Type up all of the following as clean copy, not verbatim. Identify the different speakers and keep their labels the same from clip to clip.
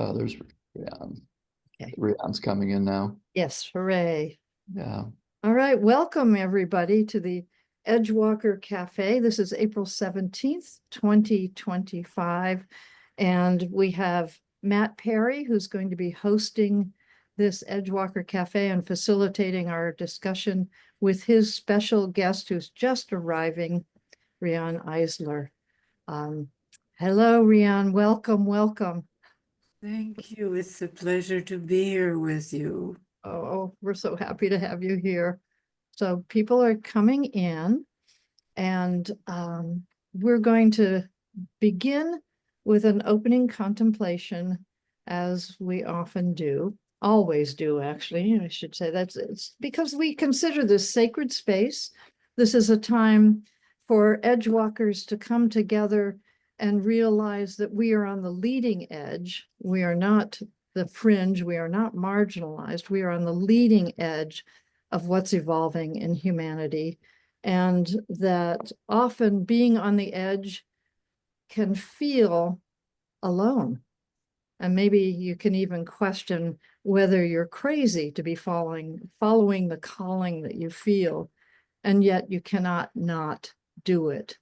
Speaker 1: There's Riane.
Speaker 2: Okay.
Speaker 1: Riane's coming in now.
Speaker 2: Yes, hooray.
Speaker 1: Yeah.
Speaker 2: All right, welcome everybody to the Edgewalker Café. This is April 17th, 2025. And we have Matt Perry, who's going to be hosting this Edgewalker Café and facilitating our discussion with his special guest who's just arriving, Riane Eisler. Hello, Riane. Welcome.
Speaker 3: Thank you. It's a pleasure to be here with you.
Speaker 2: Oh, we're so happy to have you here. So people are coming in, and we're going to begin with an opening contemplation, as we often do, always do, actually. I should say it's because we consider this sacred space. This is a time for Edgewalkers to come together and realize that we are on the leading edge. We are not the fringe. We are not marginalized. We are on the leading edge of what's evolving in humanity. And that often being on the edge can feel alone. And maybe you can even question whether you're crazy to be following the calling that you feel, and yet you cannot not do it.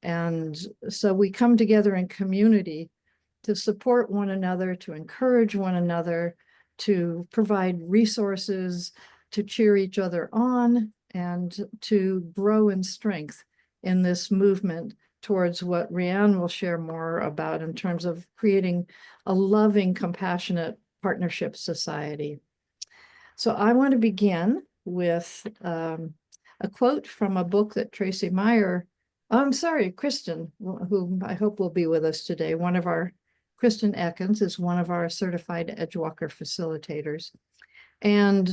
Speaker 2: And so we come together in community to support one another, to encourage one another, to provide resources, to cheer each other on, and to grow in strength in this movement towards what Riane will share more about in terms of creating a loving, compassionate partnership society. So I want to begin with a quote from a book that Tracy Meyer, Kristen, who I hope will be with us today. Kristen Ekins is one of our certified Edgewalker facilitators. And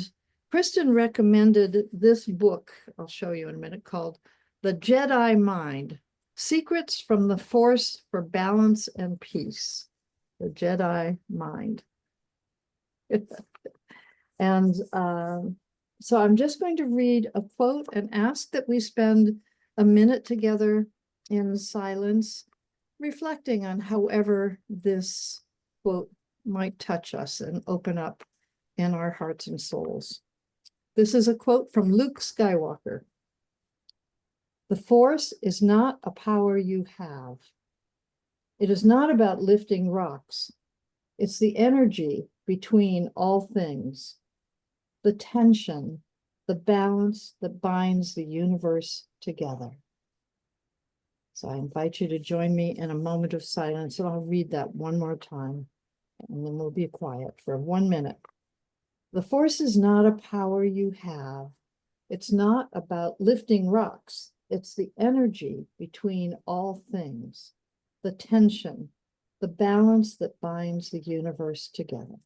Speaker 2: Kristen recommended this book, I'll show you in a minute, called The Jedi Mind, Secrets from the Force for Balance and Peace. The Jedi Mind. And so I'm just going to read a quote and ask that we spend a minute together in silence, reflecting on however this quote might touch us and open up in our hearts and souls. This is a quote from Luke Skywalker. The Force is not a power you have. It is not about lifting rocks. It's the energy between all things, the tension, the balance that binds the universe together. So I invite you to join me in a moment of silence, and I'll read that one more time, and then we'll be quiet for 1 minute. The Force is not a power you have. It's not about lifting rocks. It's the energy between all things, the tension, the balance that binds the universe together.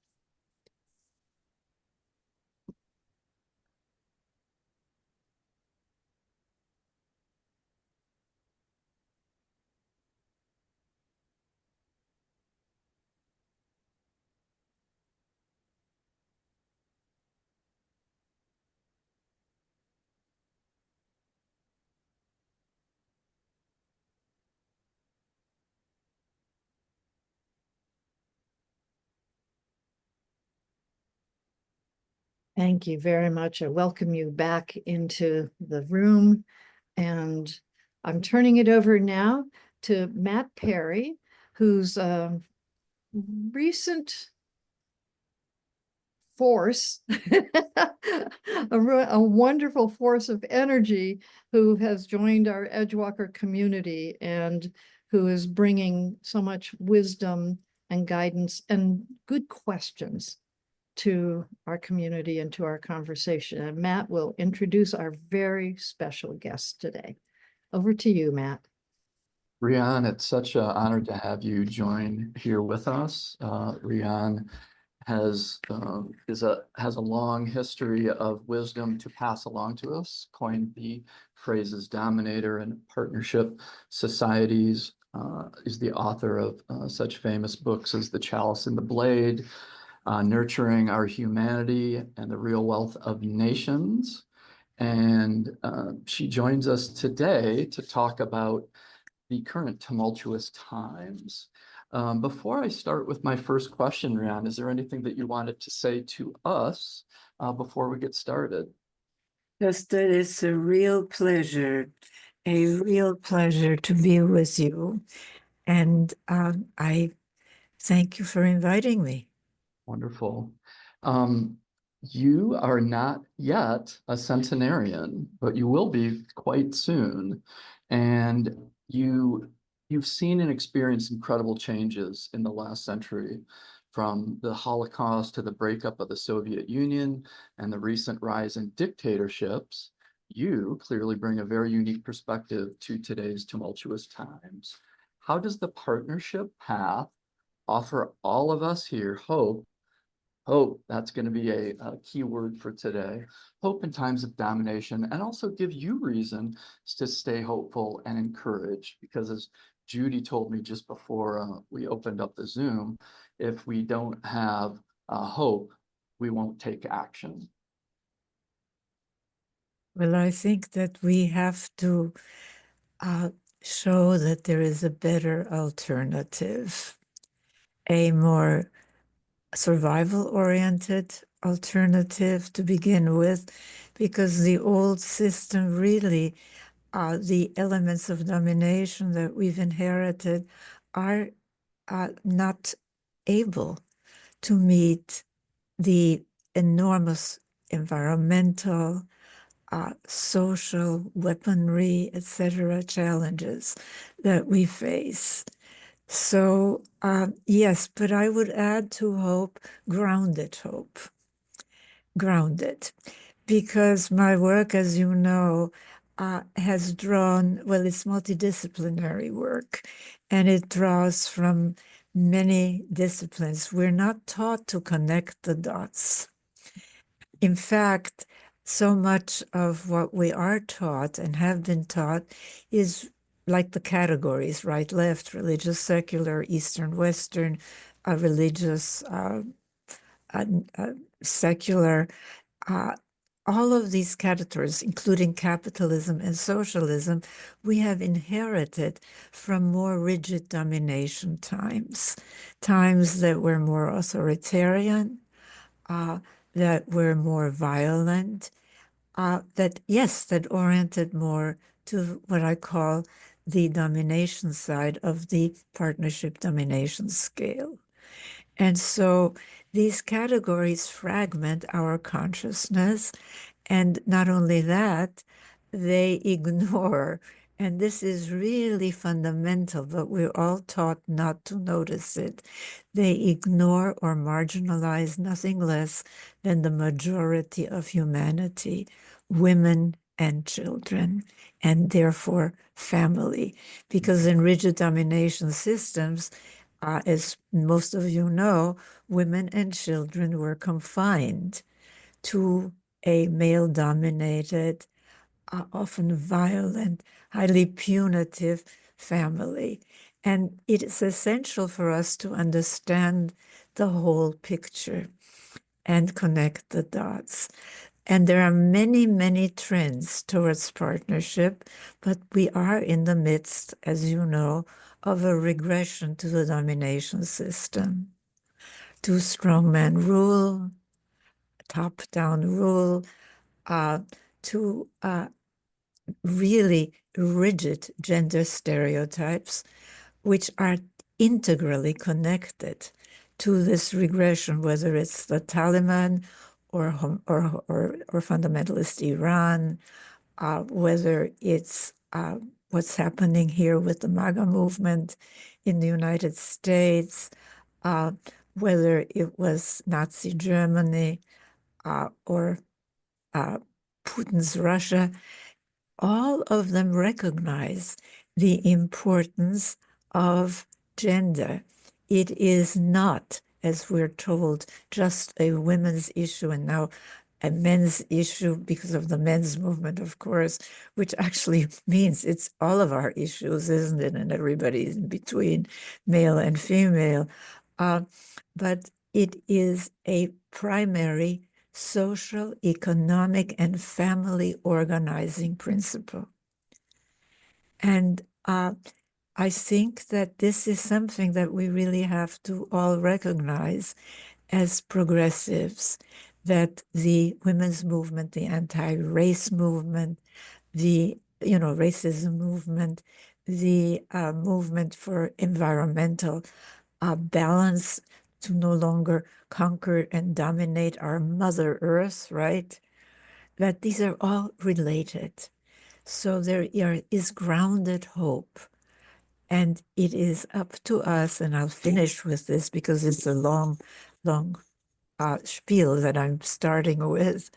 Speaker 2: Thank you very much. I welcome you back into the room, and I'm turning it over now to Matt Perry, who's a recent force, a wonderful force of energy, who has joined our Edgewalker community and who is bringing so much wisdom and guidance and good questions to our community and to our conversation. And Matt will introduce our very special guest today. Over to you, Matt.
Speaker 1: Riane, it's such an honor to have you join here with us. Riane has a long history of wisdom to pass along to us, coined the phrases dominator and partnership societies, is the author of such famous books as The Chalice and the Blade, Nurturing Our Humanity, and The Real Wealth of Nations. And she joins us today to talk about the current tumultuous times. Before I start with my first question, Riane, is there anything that you wanted to say to us before we get started?
Speaker 3: Just that it's a real pleasure to be with you. And I thank you for inviting me.
Speaker 1: Wonderful. You are not yet a centenarian, but you will be quite soon. And you've seen and experienced incredible changes in the last century, from the Holocaust to the breakup of the Soviet Union and the recent rise in dictatorships. You clearly bring a very unique perspective to today's tumultuous times. How does the partnership path offer all of us here hope? Hope, that's going to be a key word for today. Hope in times of domination, and also give you reason to stay hopeful and encouraged. Because as Judy told me just before we opened up the Zoom, if we don't have hope, we won't take action.
Speaker 3: Well, I think that we have to show that there is a better alternative, a more survival-oriented alternative to begin with, because the old system really, the elements of domination that we've inherited are not able to meet the enormous environmental, social, weaponry, etc. challenges that we face. So, yes, but I would add to hope, hope, grounded, because my work, as you know, has drawn, well, it's multidisciplinary work, and it draws from many disciplines. We're not taught to connect the dots. In fact, so much of what we are taught and have been taught is like the categories, right, left, religious, secular, Eastern, Western, religious, secular, all of these categories, including capitalism and socialism, we have inherited from more rigid domination times, times that were more authoritarian, that were more violent, that oriented more to what I call the domination side of the partnership domination scale. And so these categories fragment our consciousness. And not only that, they ignore, and this is really fundamental, but we're all taught not to notice it. They ignore or marginalize nothing less than the majority of humanity, women and children, and therefore family. Because in rigid domination systems, as most of you know, women and children were confined to a male-dominated, often violent, highly punitive family. And it is essential for us to understand the whole picture and connect the dots. And there are many, many trends towards partnership, but we are in the midst, as you know, of a regression to the domination system, to strongman rule, top-down rule, to really rigid gender stereotypes, which are integrally connected to this regression, whether it's the Taliban or fundamentalist Iran, whether it's what's happening here with the MAGA movement in the United States, whether it was Nazi Germany or Putin's Russia. All of them recognize the importance of gender. It is not, as we're told, just a women's issue and now a men's issue because of the men's movement, of course, which actually means it's all of our issues, isn't it? And everybody's in between, male and female. But it is a primary social, economic, and family organizing principle. And I think that this is something that we really have to all recognize as progressives, that the women's movement, the anti-race movement, the racism movement, the movement for environmental balance, to no longer conquer and dominate our Mother Earth, right? That these are all related. So there is grounded hope. And it is up to us, and I'll finish with this because it's a long, long spiel that I'm starting with,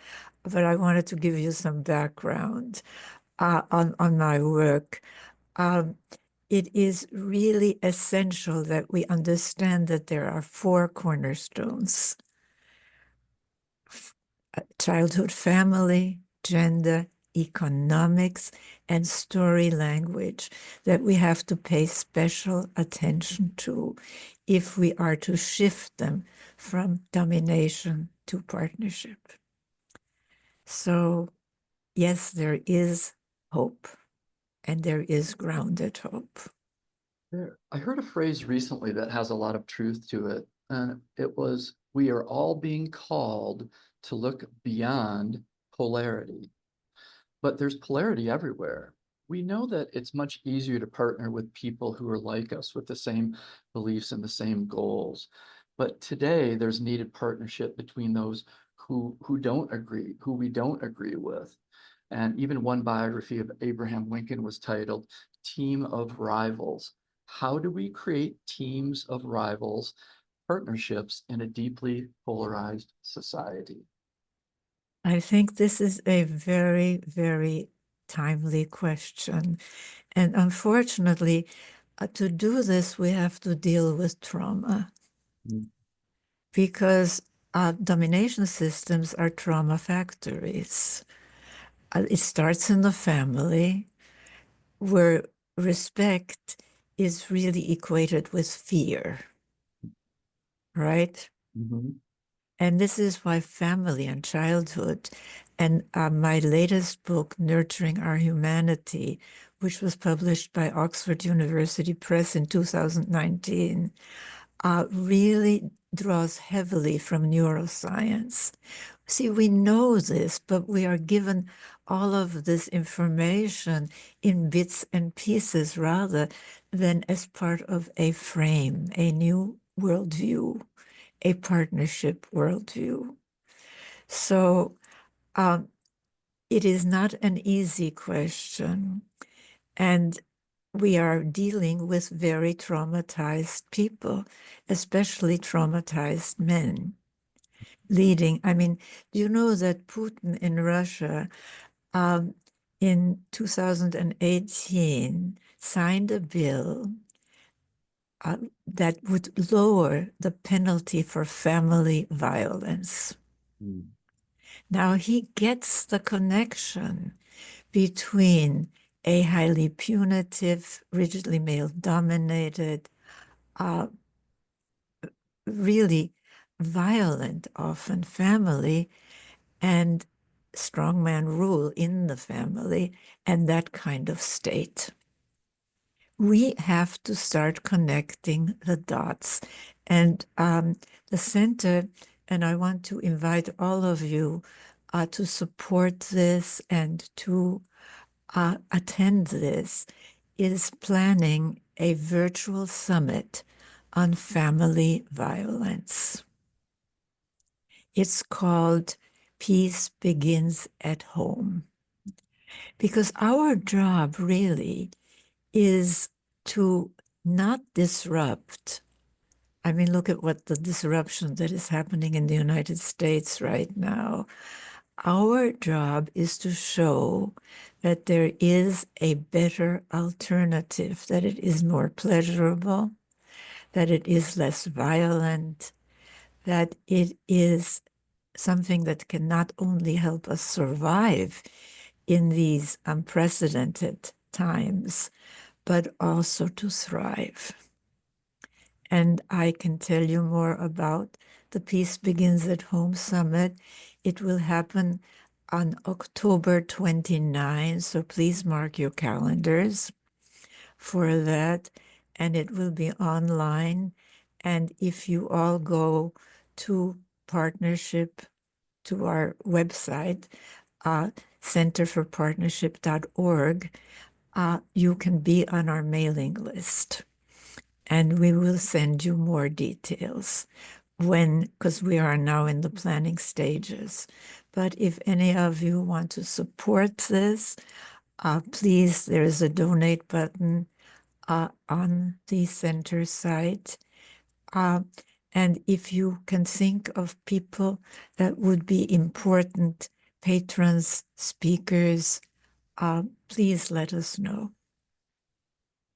Speaker 3: but I wanted to give you some background on my work. It is really essential that we understand that there are four cornerstones: childhood, family, gender, economics, and story language that we have to pay special attention to if we are to shift them from domination to partnership. So, yes, there is hope, and there is grounded hope.
Speaker 1: I heard a phrase recently that has a lot of truth to it, and it was, "We are all being called to look beyond polarity." But there's polarity everywhere. We know that it's much easier to partner with people who are like us, with the same beliefs and the same goals. But today, there's needed partnership between those who don't agree, who we don't agree with. And even one biography of Abraham Lincoln was titled Team of Rivals. How do we create teams of rivals, partnerships in a deeply polarized society?
Speaker 3: I think this is a very, very timely question. And unfortunately, to do this, we have to deal with trauma
Speaker 1: Mm.
Speaker 3: because domination systems are trauma factories. It starts in the family, where respect is really equated with fear, right?
Speaker 1: Mhm.
Speaker 3: And this is why family and childhood, and my latest book, Nurturing Our Humanity, which was published by Oxford University Press in 2019, really draws heavily from neuroscience. See, we know this, but we are given all of this information in bits and pieces rather than as part of a frame, a new worldview, a partnership worldview. So it is not an easy question. And we are dealing with very traumatized people, especially traumatized men. I mean, do you know that Putin in Russia in 2018 signed a bill that would lower the penalty for family violence?
Speaker 1: Mm.
Speaker 3: Now he gets the connection between a highly punitive, rigidly male-dominated, really violent, often family, and strongman rule in the family, and that kind of state. We have to start connecting the dots. And the center, and I want to invite all of you to support this and to attend this, is planning a virtual summit on family violence. It's called Peace Begins at Home. Because our job really is to not disrupt. I mean, look at what the disruption that is happening in the United States right now. Our job is to show that there is a better alternative, that it is more pleasurable, that it is less violent, that it is something that can not only help us survive in these unprecedented times, but also to thrive. And I can tell you more about the Peace Begins at Home Summit. It will happen on October 29, so please mark your calendars, for that, and it will be online. And if you all go to partnership, to our website, centerforpartnership.org, you can be on our mailing list, and we will send you more details because we are now in the planning stages. But if any of you want to support this, please, there is a donate button on the center site. And if you can think of people that would be important patrons, speakers, please let us know.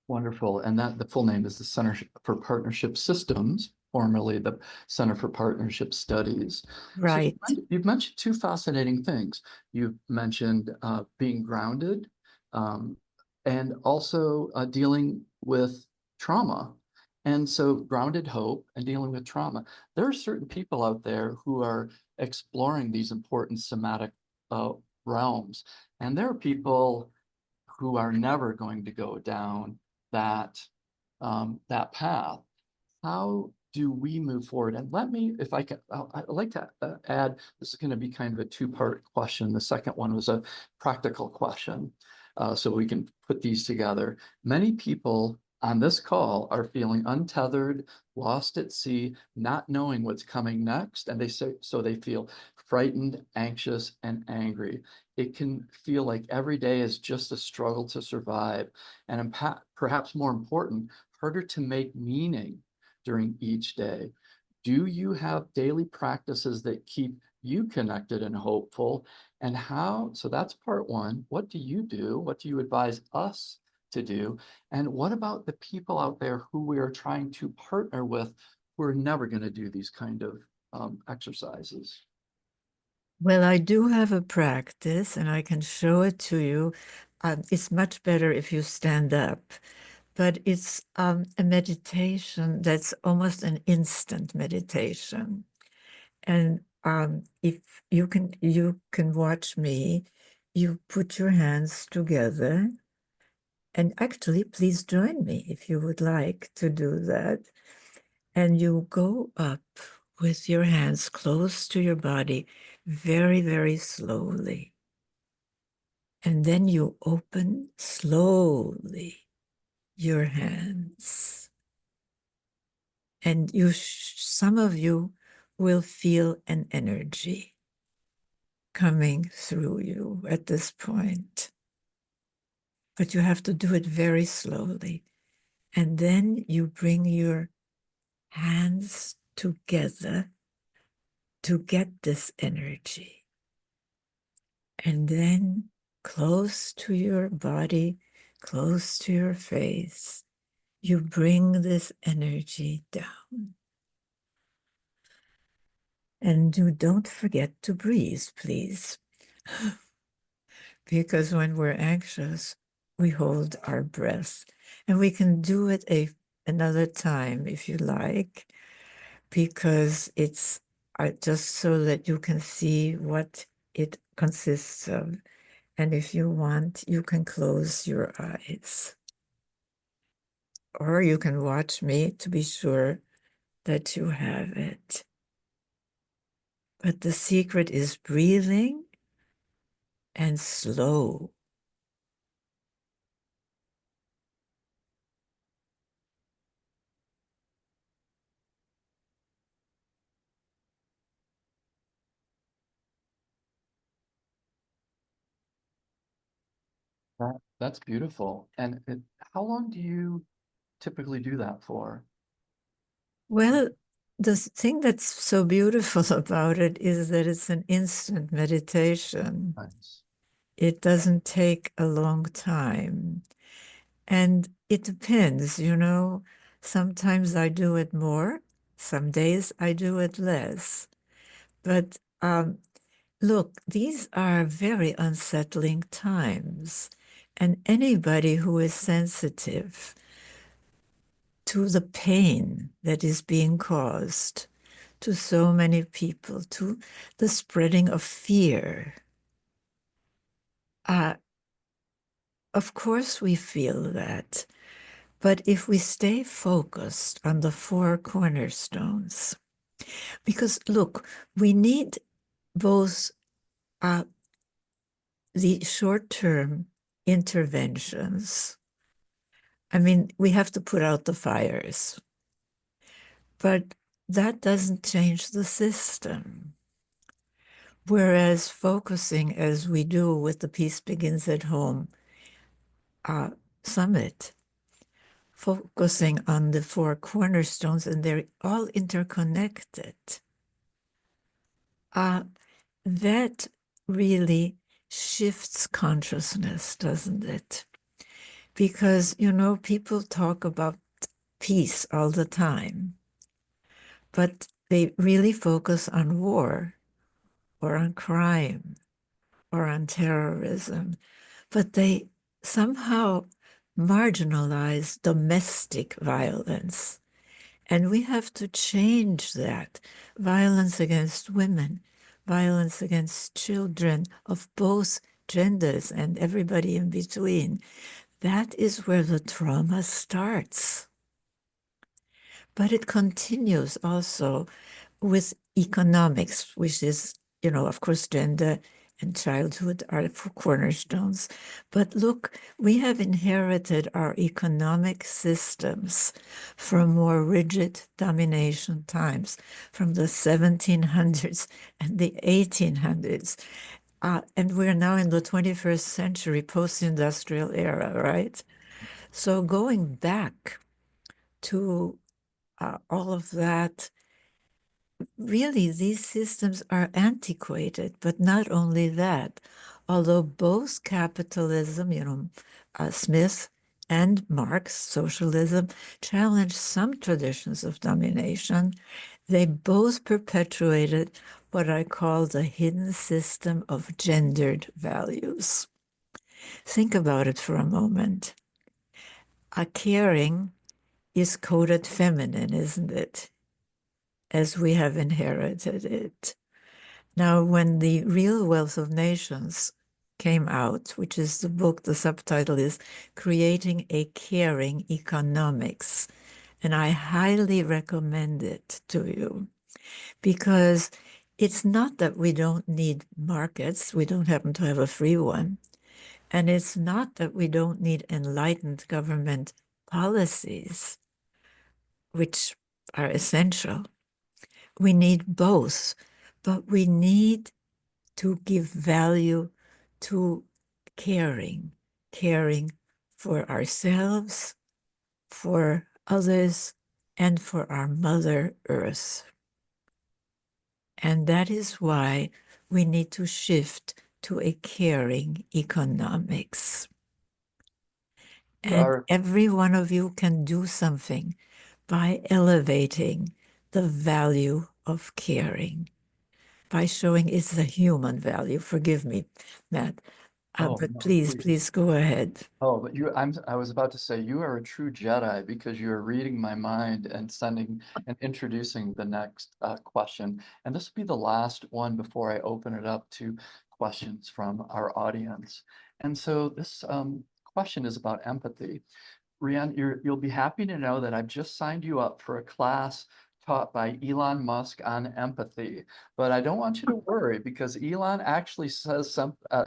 Speaker 1: Wonderful. And that the full name is the Center for Partnership Systems, formerly the Center for Partnership Studies.
Speaker 3: Right.
Speaker 1: So you've mentioned two fascinating things. You've mentioned being grounded and also dealing with trauma. And so grounded hope and dealing with trauma. There are certain people out there who are exploring these important somatic realms. And there are people who are never going to go down that path. How do we move forward? And let me, if I can, I'd like to add, this is going to be kind of a two-part question. The second one was a practical question. So we can put these together. Many people on this call are feeling untethered, lost at sea, not knowing what's coming next. And so they feel frightened, anxious, and angry. It can feel like every day is just a struggle to survive. And perhaps more important, harder to make meaning during each day. Do you have daily practices that keep you connected and hopeful? And how? So that's part one. What do you do? What do you advise us to do? And what about the people out there who we are trying to partner with who are never going to do these kind of exercises?
Speaker 3: Well, I do have a practice, and I can show it to you. It's much better if you stand up, but it's a meditation that's almost an instant meditation. And if you can watch me. You put your hands together, and actually, please join me if you would like to do that. And you go up with your hands close to your body, very, very slowly. And then you open slowly your hands. And some of you will feel an energy coming through you at this point. But you have to do it very slowly. And then you bring your hands together to get this energy. And then close to your body, close to your face, you bring this energy down. And you don't forget to breathe, please. Because when we're anxious, we hold our breath. And we can do it another time if you like, because it's just so that you can see what it consists of. And if you want, you can close your eyes. Or you can watch me to be sure that you have it. But the secret is breathing and slow.
Speaker 1: That's beautiful. And how long do you typically do that for?
Speaker 3: Well, the thing that's so beautiful about it is that it's an instant meditation.
Speaker 1: Nice.
Speaker 3: It doesn't take a long time. And it depends, Sometimes I do it more, some days I do it less. But look, these are very unsettling times. And anybody who is sensitive to the pain that is being caused to so many people, to the spreading of fear. Of course, we feel that, But if we stay focused on the four cornerstones, because look, we need both the short-term interventions. I mean, we have to put out the fires, but that doesn't change the system. Whereas focusing as we do with the Peace Begins at Home summit, focusing on the four cornerstones, and they're all interconnected, that really shifts consciousness, doesn't it? Because, you know, people talk about peace all the time, but they really focus on war or on crime or on terrorism, but they somehow marginalize domestic violence. And we have to change that. Violence against women, violence against children of both genders and everybody in between. That is where the trauma starts. But it continues also with economics, which is, you know, of course, gender and childhood are cornerstones. But look, we have inherited our economic systems from more rigid domination times, from the 1700s and the 1800s. And we're now in the 21st century, post-industrial era, right? So going back to all of that, really, these systems are antiquated, but not only that, although both capitalism, you know, Smith and Marx, socialism, challenged some traditions of domination, they both perpetuated what I call the hidden system of gendered values. Think about it for a moment. A caring is coded feminine, isn't it? As we have inherited it. Now, when the Real Wealth of Nations came out, which is the book, the subtitle is Creating a Caring Economics. And I highly recommend it to you because it's not that we don't need markets. We don't happen to have a free one. And it's not that we don't need enlightened government policies, which are essential. We need both, but we need to give value to caring for ourselves, for others, and for our Mother Earth. And that is why we need to shift to a caring economics. And every one of you can do something by elevating the value of caring, by showing it's a human value. Forgive me, Matt,
Speaker 1: Oh,
Speaker 3: but
Speaker 1: no,
Speaker 3: please go ahead.
Speaker 1: Oh, but I was about to say you are a true Jedi because you're reading my mind and sending and introducing the next question. And this will be the last one before I open it up to questions from our audience. And so this question is about empathy. Riane, you'll be happy to know that I've just signed you up for a class taught by Elon Musk on empathy. But I don't want you to worry because Elon actually says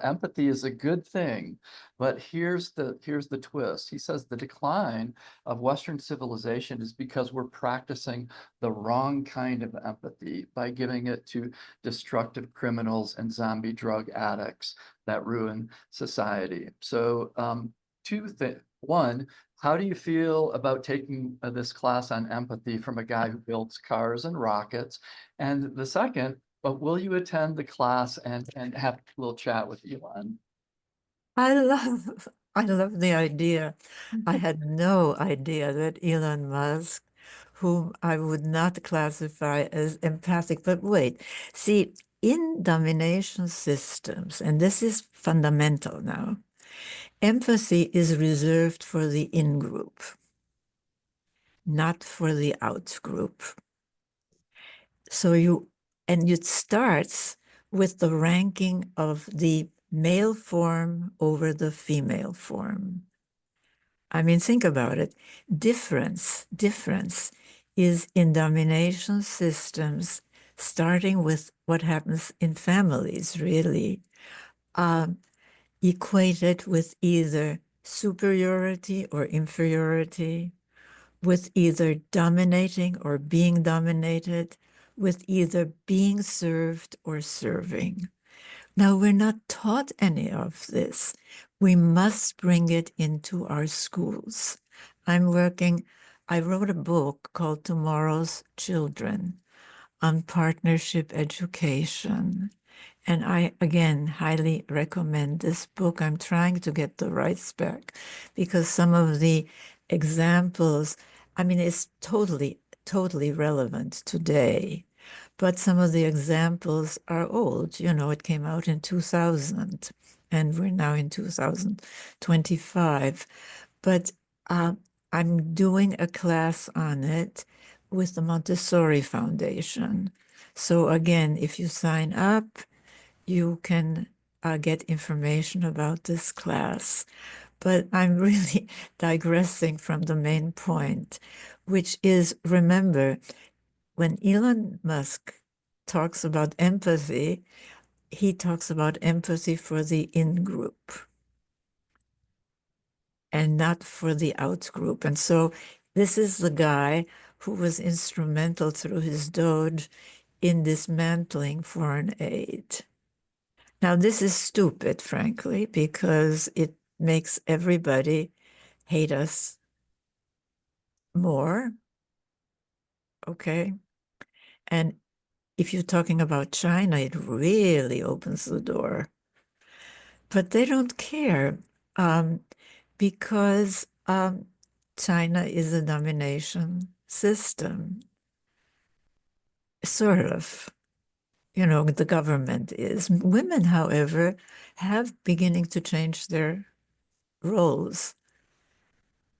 Speaker 1: empathy is a good thing. But here's the twist. He says the decline of Western civilization is because we're practicing the wrong kind of empathy by giving it to destructive criminals and zombie drug addicts that ruin society. So two things. One, how do you feel about taking this class on empathy from a guy who builds cars and rockets? And the second, will you attend the class and have a little chat with Elon?
Speaker 3: I love the idea. I had no idea that Elon Musk, whom I would not classify as empathic, but wait, see, in domination systems, and this is fundamental now, empathy is reserved for the in-group, not for the out-group. So it starts with the ranking of the male form over the female form. I mean, think about it. Difference is in domination systems, starting with what happens in families, really, um, equated with either superiority or inferiority, with either dominating or being dominated, with either being served or serving. Now, we're not taught any of this. We must bring it into our schools. I wrote a book called Tomorrow's Children on partnership education. And I, again, highly recommend this book. I'm trying to get the rights back because some of the examples, I mean, it's totally relevant today. But some of the examples are old. You know, it came out in 2000, and we're now in 2025. But I'm doing a class on it with the Montessori Foundation. So again, if you sign up, you can get information about this class. But I'm really digressing from the main point, which is, remember, when Elon Musk talks about empathy, he talks about empathy for the in-group and not for the out-group. And so this is the guy who was instrumental through his Doge in dismantling foreign aid. Now, this is stupid, frankly, because it makes everybody hate us more, okay? And if you're talking about China, it really opens the door. But they don't care because China is a domination system, sort of. You know, the government is. Women, however, have beginning to change their roles.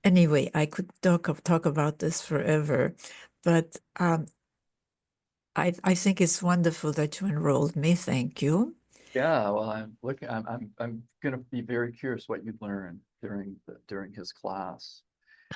Speaker 3: Anyway, I could talk about this forever, but I think it's wonderful that you enrolled me. Thank you.
Speaker 1: Yeah, well, I'm gonna be very curious what you learned during his class.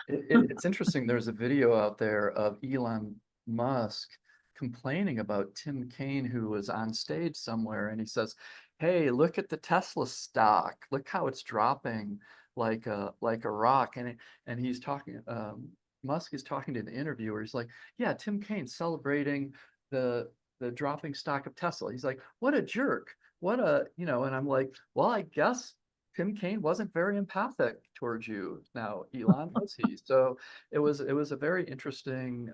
Speaker 1: It's interesting. There's a video out there of Elon Musk complaining about Tim Kaine, who was on stage somewhere, and he says, "Hey, look at the Tesla stock. Look how it's dropping like a rock." And he's talking. Musk is talking to the interviewer. He's like, "Yeah, Tim Kaine celebrating the dropping stock of Tesla." He's like, "What a jerk! What a And I'm like, "Well, I guess." Tim Kaine wasn't very empathic towards you now, Elon, was he? So it was a very interesting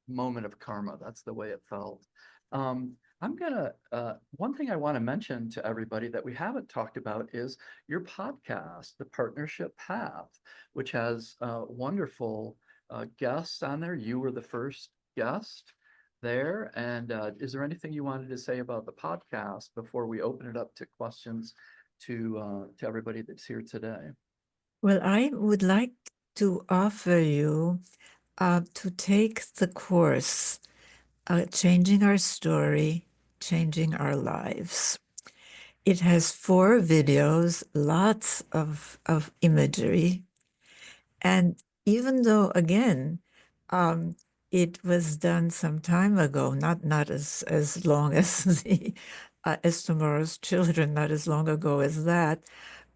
Speaker 1: moment of karma. That's the way it felt. One thing I want to mention to everybody that we haven't talked about is your podcast, The Partnership Path, which has wonderful guests on there. You were the first guest there. And is there anything you wanted to say about the podcast before we open it up to questions to everybody that's here today?
Speaker 3: Well, I would like to offer you to take the course, Changing Our Story, Changing Our Lives. It has 4 videos, lots of imagery. And even though, again, it was done some time ago, not as long as the as Tomorrow's Children, not as long ago as that.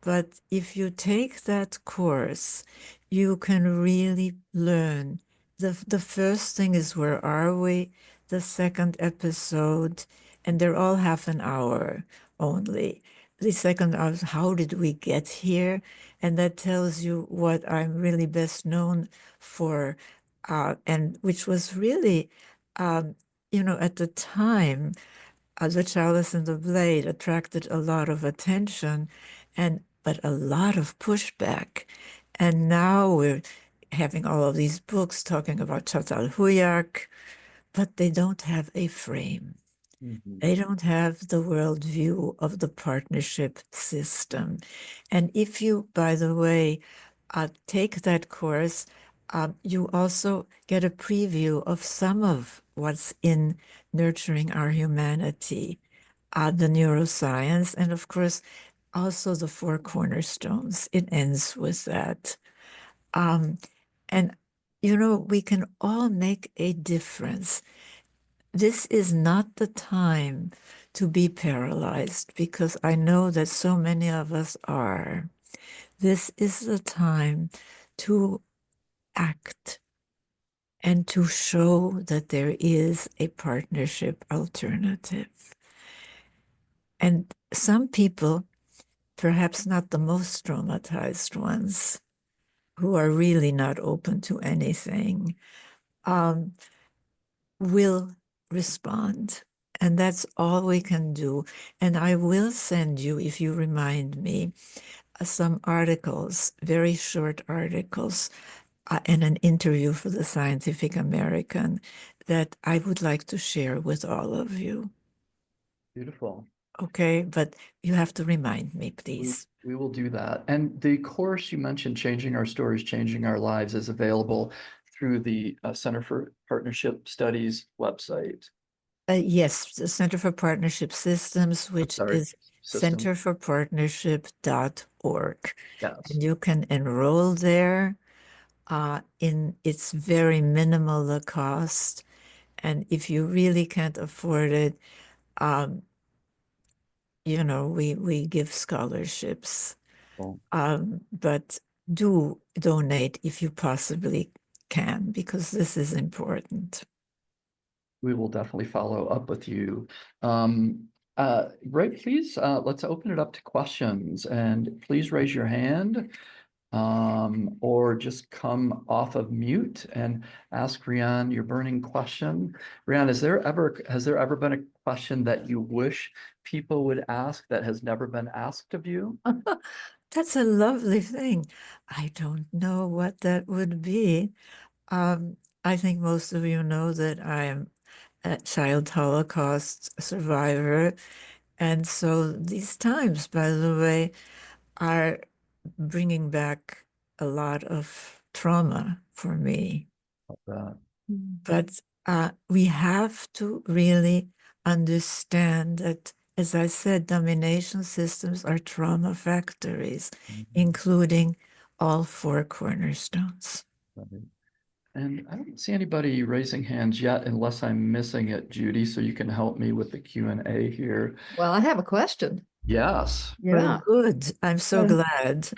Speaker 3: But if you take that course, you can really learn. The first thing is, where are we? The second episode, and they're all half an hour only. The second hour is, how did we get here? And that tells you what I'm really best known for, and which was really, at the time, the Chalice and the Blade attracted a lot of attention, but a lot of pushback. And now we're having all of these books talking about Çatalhöyük, but they don't have a frame. They don't have the worldview of the partnership system. And if you, by the way, take that course, you also get a preview of some of what's in Nurturing Our Humanity, the neuroscience. And of course, also the four cornerstones. It ends with that. Um, and, you know, we can all make a difference. This is not the time to be paralyzed because I know that so many of us are. This is the time to act and to show that there is a partnership alternative. And some people, perhaps not the most traumatized ones, who are really not open to anything, um, will respond. And that's all we can do. And I will send you, if you remind me, some articles, very short articles, and an interview for the Scientific American that I would like to share with all of you.
Speaker 1: Beautiful.
Speaker 3: Okay, but you have to remind me,
Speaker 1: We,
Speaker 3: please.
Speaker 1: we will do that. And the course you mentioned, Changing Our Stories, Changing Our Lives, is available through the Center for Partnership Studies website.
Speaker 3: Yes, the Center for Partnership Systems, which
Speaker 1: Sorry,
Speaker 3: is
Speaker 1: system.
Speaker 3: centerforpartnership.org.
Speaker 1: Yes.
Speaker 3: And you can enroll there. It's very minimal the cost. And if you really can't afford it, um, you know, we give scholarships.
Speaker 1: Well,
Speaker 3: But do donate if you possibly can, because this is important.
Speaker 1: we will definitely follow up with you. Right, please, let's open it up to questions and please raise your hand. Or just come off of mute and ask Riane your burning question. Riane, has there ever been a question that you wish people would ask that has never been asked of you?
Speaker 3: That's a lovely thing. I don't know what that would be. I think most of you know that I am a child Holocaust survivor. And so these times, by the way, are bringing back a lot of trauma for me.
Speaker 1: Uh,
Speaker 3: But we have to really understand that, as I said, domination systems are trauma factories, including all four cornerstones.
Speaker 1: And I don't see anybody raising hands yet, unless I'm missing it, Judy, so you can help me with the Q&A here.
Speaker 2: Well, I have a question.
Speaker 1: Yes.
Speaker 3: Well,
Speaker 2: Yeah.
Speaker 3: good. I'm so glad.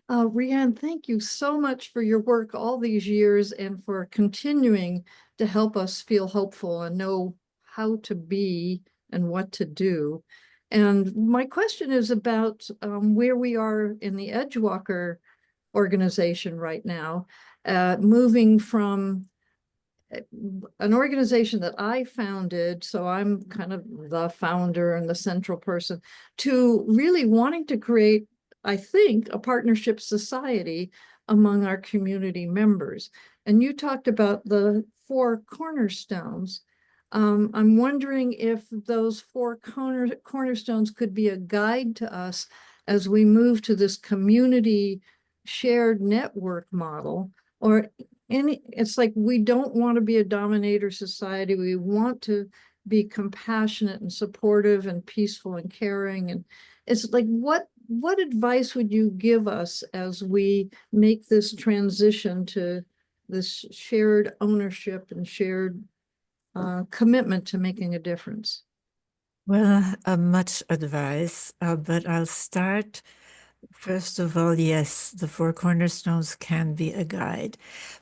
Speaker 2: Riane, thank you so much for your work all these years and for continuing to help us feel hopeful and know how to be and what to do. And my question is about where we are in the Edgewalker organization right now, moving from an organization that I founded, so I'm kind of the founder and the central person, to really wanting to create, I think, a partnership society among our community members. And you talked about the four cornerstones. I'm wondering if those four cornerstones could be a guide to us as we move to this community shared network model, or it's like we don't want to be a dominator society. We want to be compassionate and supportive and peaceful and caring. And it's like, what advice would you give us as we make this transition to this shared ownership and shared commitment to making a difference?
Speaker 3: Well, much advice, but I'll start. First of all, yes, the four cornerstones can be a guide,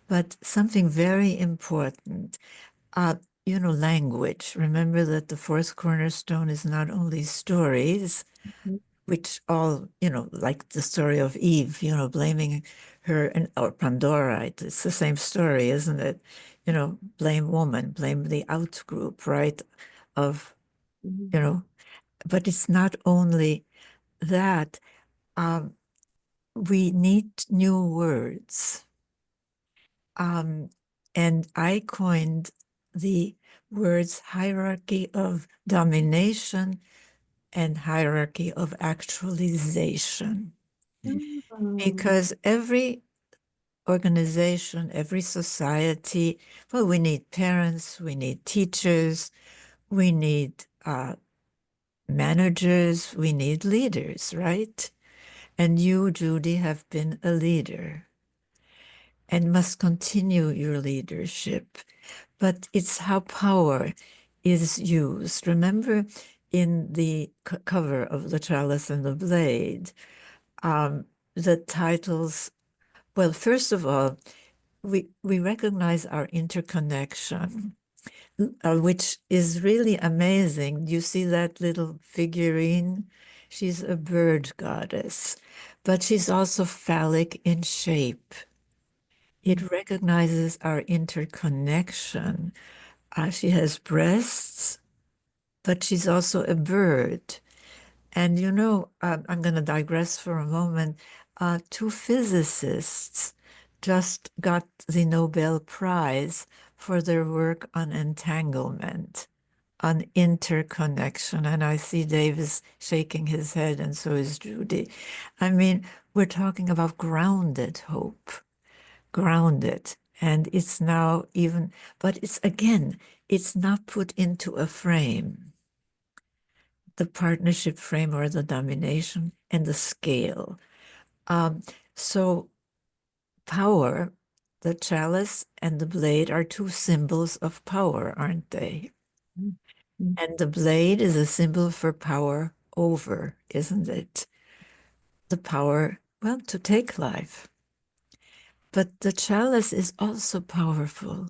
Speaker 3: but something very important, uh, you know, language. Remember that the fourth cornerstone is not only stories, which all, you know, like the story of Eve, you know, blaming her and or Pandora. It's the same story, isn't it? You know, blame woman, blame the out group, right? Of, you know, but it's not only that. Um, we need new words. And I coined the words hierarchy of domination and hierarchy of actualization. Because every organization, every society, well, we need parents, we need teachers, we need managers, we need leaders, right? And you, Judy, have been a leader and must continue your leadership. But it's how power is used. Remember in the cover of The Chalice and the Blade, the titles, well, first of all, we recognize our interconnection, which is really amazing. You see that little figurine? She's a bird goddess, but she's also phallic in shape. It recognizes our interconnection. She has breasts, but she's also a bird. And you know, I'm going to digress for a moment. Two physicists just got the Nobel Prize for their work on entanglement, on interconnection. And I see Dave is shaking his head, and so is Judy. I mean, we're talking about grounded hope, grounded. And it's now even, but it's again, it's not put into a frame, the partnership frame or the domination and the scale. So power, the chalice and the blade are two symbols of power, aren't they?
Speaker 2: Mm.
Speaker 3: And the blade is a symbol for power over, isn't it? The power, well, to take life. But the chalice is also powerful.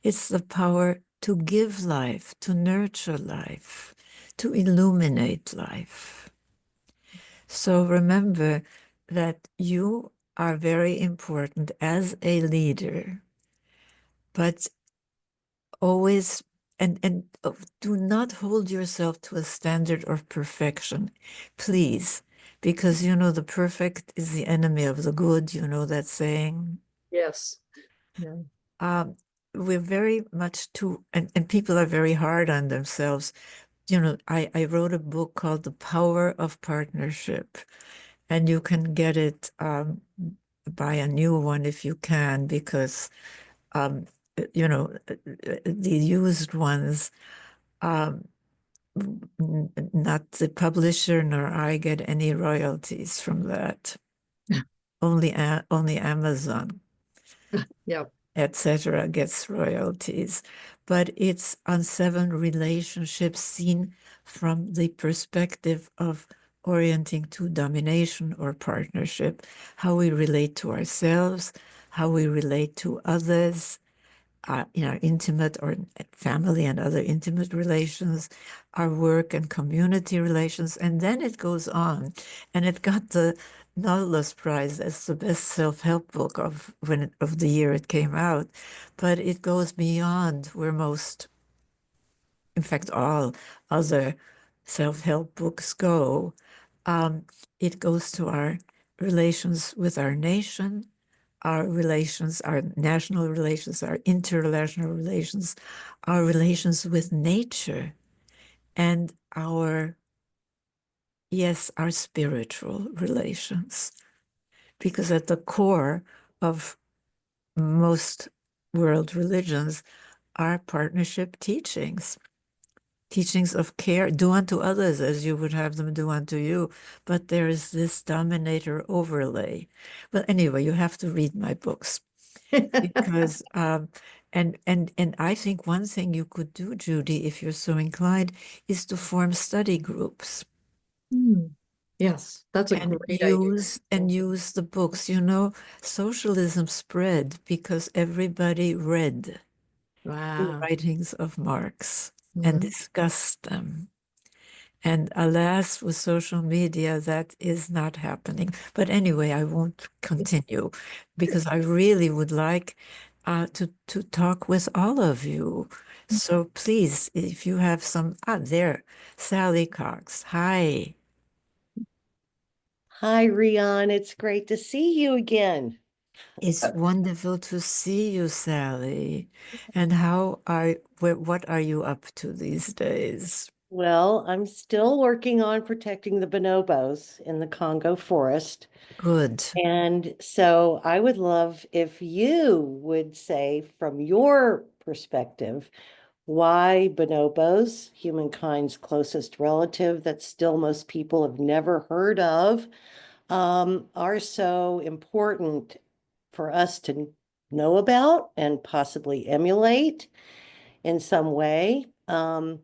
Speaker 3: It's the power to give life, to nurture life, to illuminate life. So remember that you are very important as a leader, but always and do not hold yourself to a standard of perfection, please, because you know the perfect is the enemy of the good. You know that saying.
Speaker 2: Yes. Yeah.
Speaker 3: We're very much too, and people are very hard on themselves. You know, I wrote a book called The Power of Partnership, and you can get it, buy a new one if you can, because you know, the used ones, um, not the publisher nor I get any royalties from that. Only Amazon,
Speaker 2: Yep.
Speaker 3: etc., gets royalties. But it's on 7 relationships seen from the perspective of orienting to domination or partnership, how we relate to ourselves, how we relate to others, in our intimate or family and other intimate relations, our work and community relations. And then it goes on. And it got the Nautilus Prize as the best self-help book of the year it came out. But it goes beyond where most, in fact, all other self-help books go. It goes to our relations with our nation, our relations, our national relations, our interrelational relations, our relations with nature, and our, yes, our spiritual relations. Because at the core of most world religions are partnership teachings. Teachings of care, do unto others as you would have them do unto you. But there is this dominator overlay. Well, anyway, you have to read my books. Because and I think one thing you could do, Judy, if you're so inclined, is to form study groups
Speaker 2: Mm. Yes, that's a
Speaker 3: and
Speaker 2: great idea.
Speaker 3: use the books. You know, socialism spread because everybody read the
Speaker 2: Wow.
Speaker 3: writings of Marx and
Speaker 2: Mhm.
Speaker 3: discussed them. And alas, with social media, that is not happening. But anyway, I won't continue because I really would like to talk with all of you. So please, if you have some, there, Sally Cox. Hi.
Speaker 4: Hi, Riane. It's great to see you again.
Speaker 3: It's wonderful to see you, Sally. And what are you up to these days?
Speaker 4: Well, I'm still working on protecting the bonobos in the Congo forest.
Speaker 3: Good.
Speaker 4: And so I would love if you would say, from your perspective, why bonobos, humankind's closest relative that still most people have never heard of, are so important for us to know about and possibly emulate in some way. And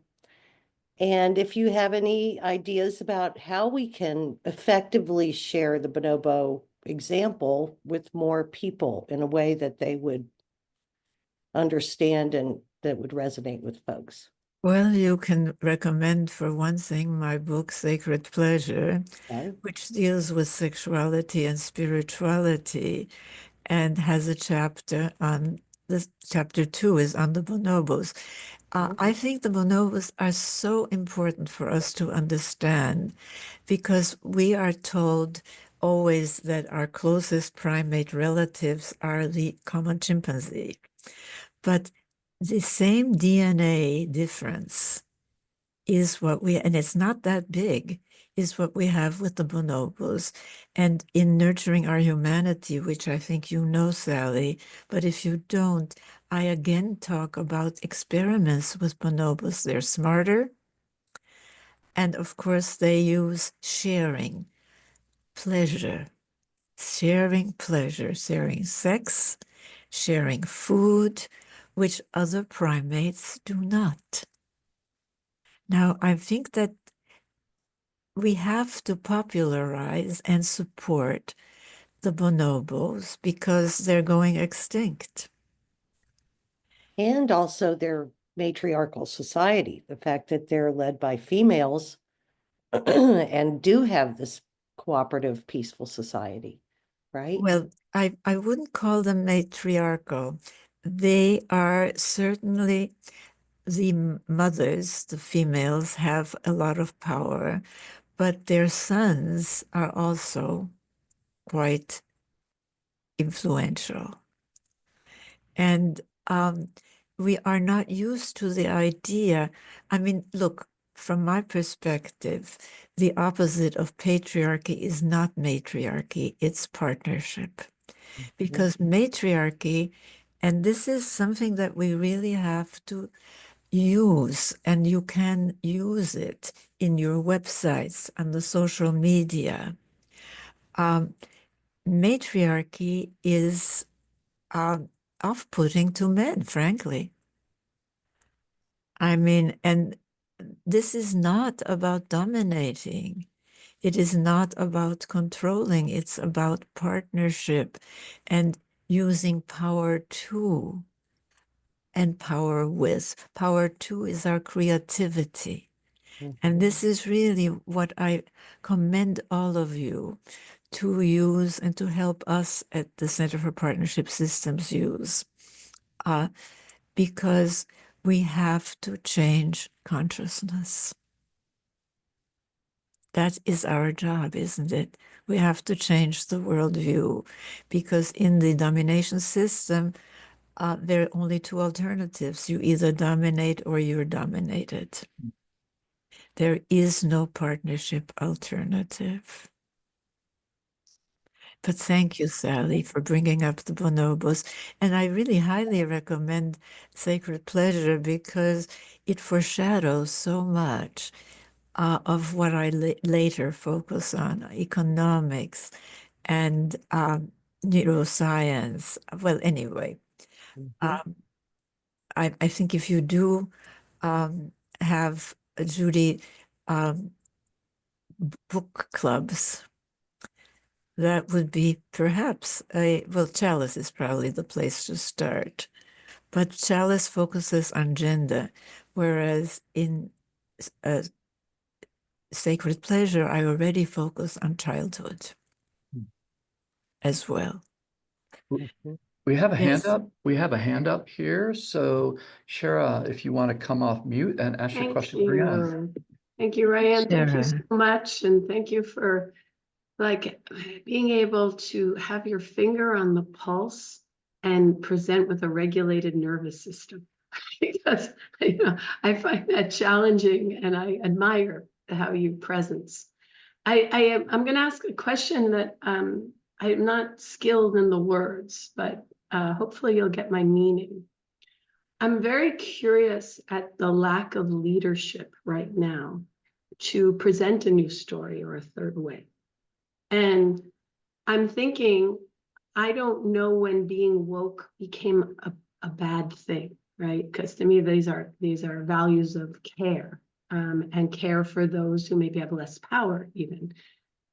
Speaker 4: if you have any ideas about how we can effectively share the bonobo example with more people in a way that they would understand and that would resonate with folks.
Speaker 3: Well, you can recommend, for one thing, my book, Sacred Pleasure,
Speaker 4: Okay.
Speaker 3: which deals with sexuality and spirituality and has a chapter on this. Chapter 2 is on the bonobos. I think the bonobos are so important for us to understand because we are told always that our closest primate relatives are the common chimpanzee. But the same DNA difference is what we, and it's not that big, is what we have with the bonobos. And in Nurturing Our Humanity, which I think you know, Sally, but if you don't, I again talk about experiments with bonobos. They're smarter. And of course, they use sharing, pleasure, sharing sex, sharing food, which other primates do not. Now, I think that we have to popularize and support the bonobos because they're going extinct.
Speaker 4: And also their matriarchal society, the fact that they're led by females and do have this cooperative, peaceful society, right?
Speaker 3: Well, I wouldn't call them matriarchal. They are certainly, the mothers, the females, have a lot of power, but their sons are also quite influential. And we are not used to the idea. I mean, look, from my perspective, the opposite of patriarchy is not matriarchy, it's partnership. Because matriarchy, and this is something that we really have to use, and you can use it in your websites, on the social media. Matriarchy is off-putting to men, frankly. I mean, and this is not about dominating. It is not about controlling. It's about partnership and using power to and power with. Power to is our creativity. And this is really what I commend all of you to use and to help us at the Center for Partnership Systems use. Because we have to change consciousness. That is our job, isn't it? We have to change the worldview because in the domination system, there are only two alternatives. You either dominate or you're dominated. There is no partnership alternative. But thank you, Sally, for bringing up the bonobos. And I really highly recommend Sacred Pleasure because it foreshadows so much of what I later focus on, economics and neuroscience. Well, anyway, I think if you do have, Judy, book clubs, that would be perhaps well, Chalice is probably the place to start. But Chalice focuses on gender, whereas in Sacred Pleasure, I already focus on childhood as well.
Speaker 1: We have a hand
Speaker 3: Yes.
Speaker 1: up. We have a hand up here. So Shara, if you want to come off mute and ask your
Speaker 5: Thank
Speaker 1: question, Riane.
Speaker 5: you. Thank you, Riane. Thank you so
Speaker 3: Sure.
Speaker 5: much. And thank you for being able to have your finger on the pulse and present with a regulated nervous system. Because I find that challenging and I admire how you presence. I'm going to ask a question that I'm not skilled in the words, but hopefully you'll get my meaning. I'm very curious at the lack of leadership right now to present a new story or a third way. And I'm thinking, I don't know when being woke became a bad thing, right? Because to me, these are values of care, and care for those who maybe have less power even.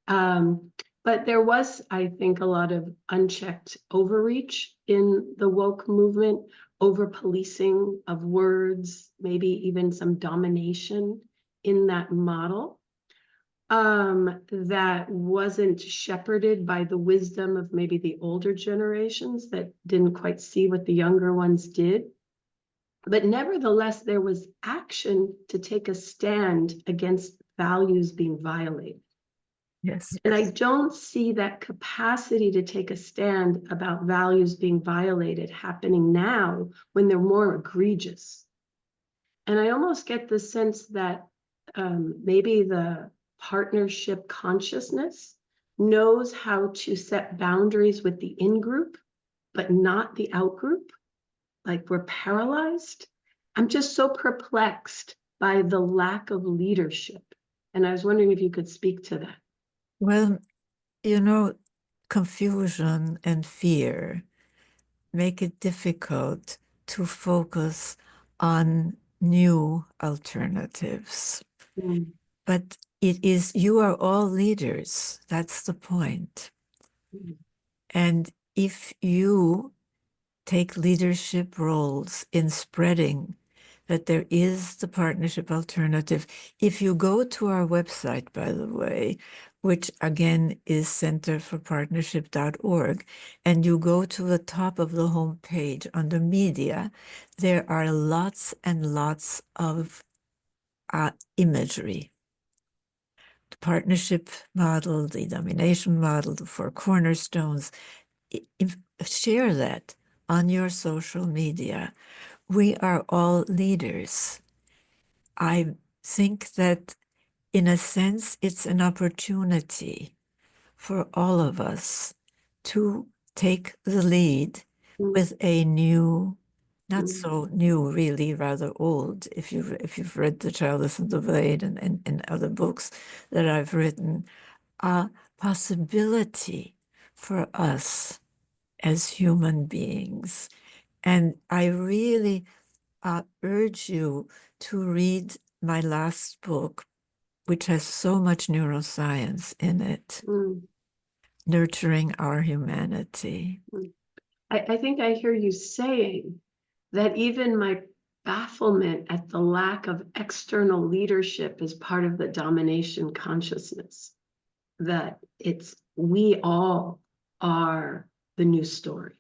Speaker 5: But there was, I think, a lot of unchecked overreach in the woke movement, over policing of words, maybe even some domination in that model, that wasn't shepherded by the wisdom of maybe the older generations that didn't quite see what the younger ones did. But nevertheless, there was action to take a stand against values being violated.
Speaker 3: Yes.
Speaker 5: And I don't see that capacity to take a stand about values being violated happening now when they're more egregious. And I almost get the sense that maybe the partnership consciousness knows how to set boundaries with the in-group, but not the out-group. Like we're paralyzed. I'm just so perplexed by the lack of leadership. And I was wondering if you could speak to that.
Speaker 3: Well, you know, confusion and fear make it difficult to focus on new alternatives.
Speaker 5: Mm.
Speaker 3: But it is, you are all leaders. That's the point.
Speaker 5: Mm.
Speaker 3: And if you take leadership roles in spreading that there is the partnership alternative. If you go to our website, by the way, which again is centerforpartnership.org, and you go to the top of the home page under media, there are lots and lots of imagery. The partnership model, the domination model, the four cornerstones. Share that on your social media. We are all leaders. I think that in a sense, it's an opportunity for all of us to take the lead with a new, not so new, really, rather old, if you've read The Chalice and the Blade and other books that I've written, a possibility for us as human beings. And I really urge you to read my last book, which has so much neuroscience in it, Nurturing Our Humanity.
Speaker 5: I think I hear you saying that even my bafflement at the lack of external leadership is part of the domination consciousness, that we all are the new story.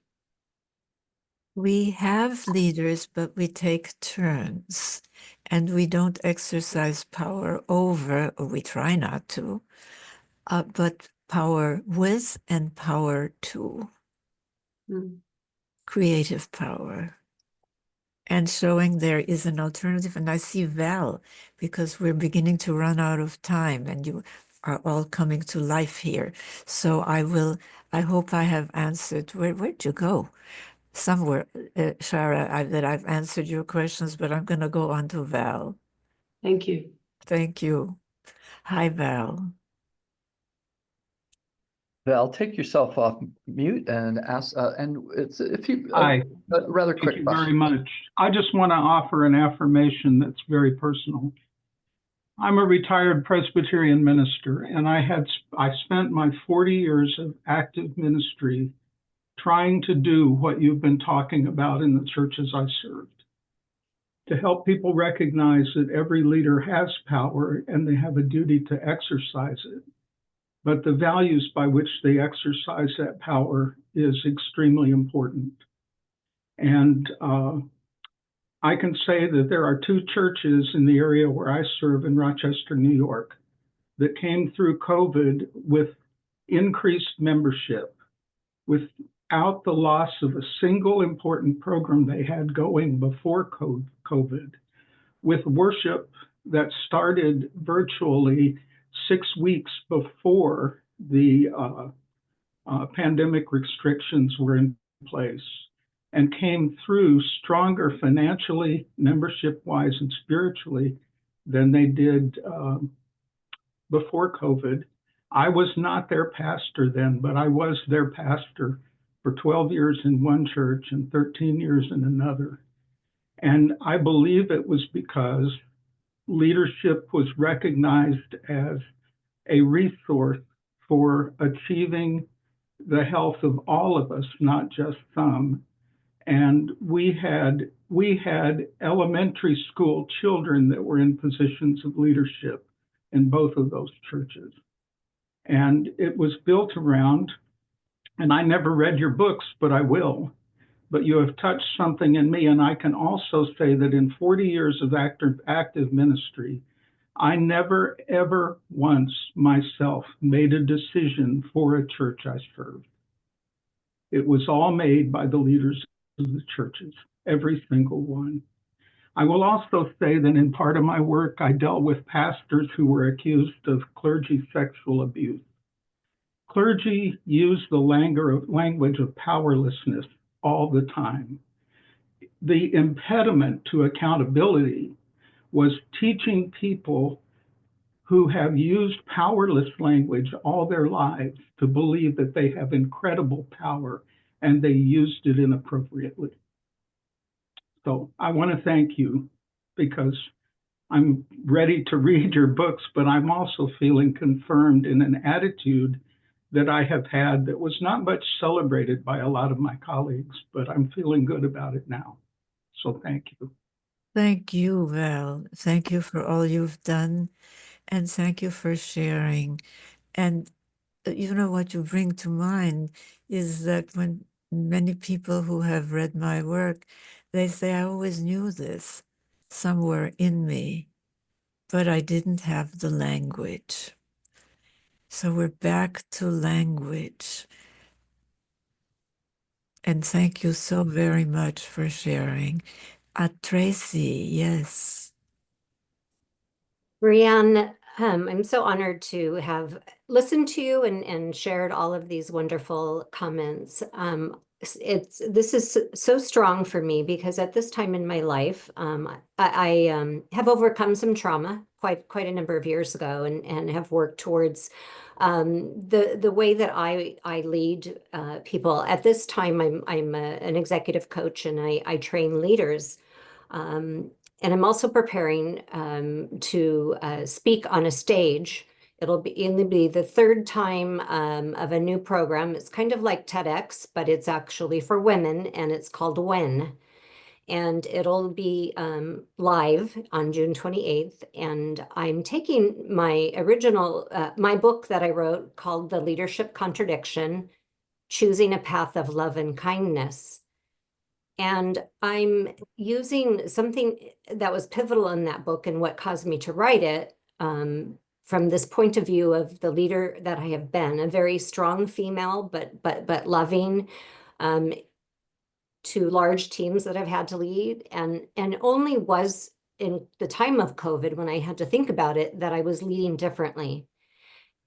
Speaker 3: We have leaders, but we take turns, and we don't exercise power over, or we try not to, but power with and power to. Creative power. And showing there is an alternative. And I see Val, because we're beginning to run out of time, and you are all coming to life here. So I hope I have answered. Where'd you go? Somewhere, Shara, that I've answered your questions, but I'm going to go on to Val.
Speaker 5: Thank you.
Speaker 3: Thank you. Hi, Val.
Speaker 1: Val, take yourself off mute and ask, and it's if you
Speaker 6: Hi.
Speaker 1: rather quick
Speaker 6: Thank you
Speaker 1: question.
Speaker 6: very much. I just want to offer an affirmation that's very personal. I'm a retired Presbyterian minister, and I spent my 40 years of active ministry trying to do what you've been talking about in the churches I served, to help people recognize that every leader has power and they have a duty to exercise it. But the values by which they exercise that power is extremely important. And I can say that there are two churches in the area where I serve in Rochester, New York, that came through COVID with increased membership, without the loss of a single important program they had going before COVID, with worship that started virtually 6 weeks before the pandemic restrictions were in place. and came through stronger financially, membership-wise, and spiritually than they did before COVID. I was not their pastor then, but I was their pastor for 12 years in one church and 13 years in another. And I believe it was because leadership was recognized as a resource for achieving the health of all of us, not just some. And we had elementary school children that were in positions of leadership in both of those churches. And it was built around, and I never read your books, but I will. But you have touched something in me, and I can also say that in 40 years of active ministry, I never, ever once myself made a decision for a church I served. It was all made by the leaders of the churches, every single one. I will also say that in part of my work, I dealt with pastors who were accused of clergy sexual abuse. Clergy use the language of powerlessness all the time. The impediment to accountability was teaching people who have used powerless language all their lives to believe that they have incredible power and they used it inappropriately. So I want to thank you because I'm ready to read your books, but I'm also feeling confirmed in an attitude that I have had that was not much celebrated by a lot of my colleagues, but I'm feeling good about it now. So thank you.
Speaker 3: Thank you, Val. Thank you for all you've done, and thank you for sharing. And you know what you bring to mind is that when many people who have read my work, they say, I always knew this somewhere in me, but I didn't have the language. So we're back to language. And thank you so very much for sharing. Tracy, yes.
Speaker 7: Riane, I'm so honored to have listened to you and shared all of these wonderful comments. This is so strong for me because at this time in my life, I have overcome some trauma quite a number of years ago and have worked towards the way that I lead people. At this time, I'm an executive coach and I train leaders. And I'm also preparing to speak on a stage. It'll be the third time of a new program. It's kind of like TEDx, but it's actually for women, and it's called When. And it'll be live on June 28th. And I'm taking my original, my book that I wrote called The Leadership Contradiction, Choosing a Path of Love and Kindness. And I'm using something that was pivotal in that book and what caused me to write it from this point of view of the leader that I have been, a very strong female, but loving to large teams that I've had to lead. And only was in the time of COVID when I had to think about it that I was leading differently.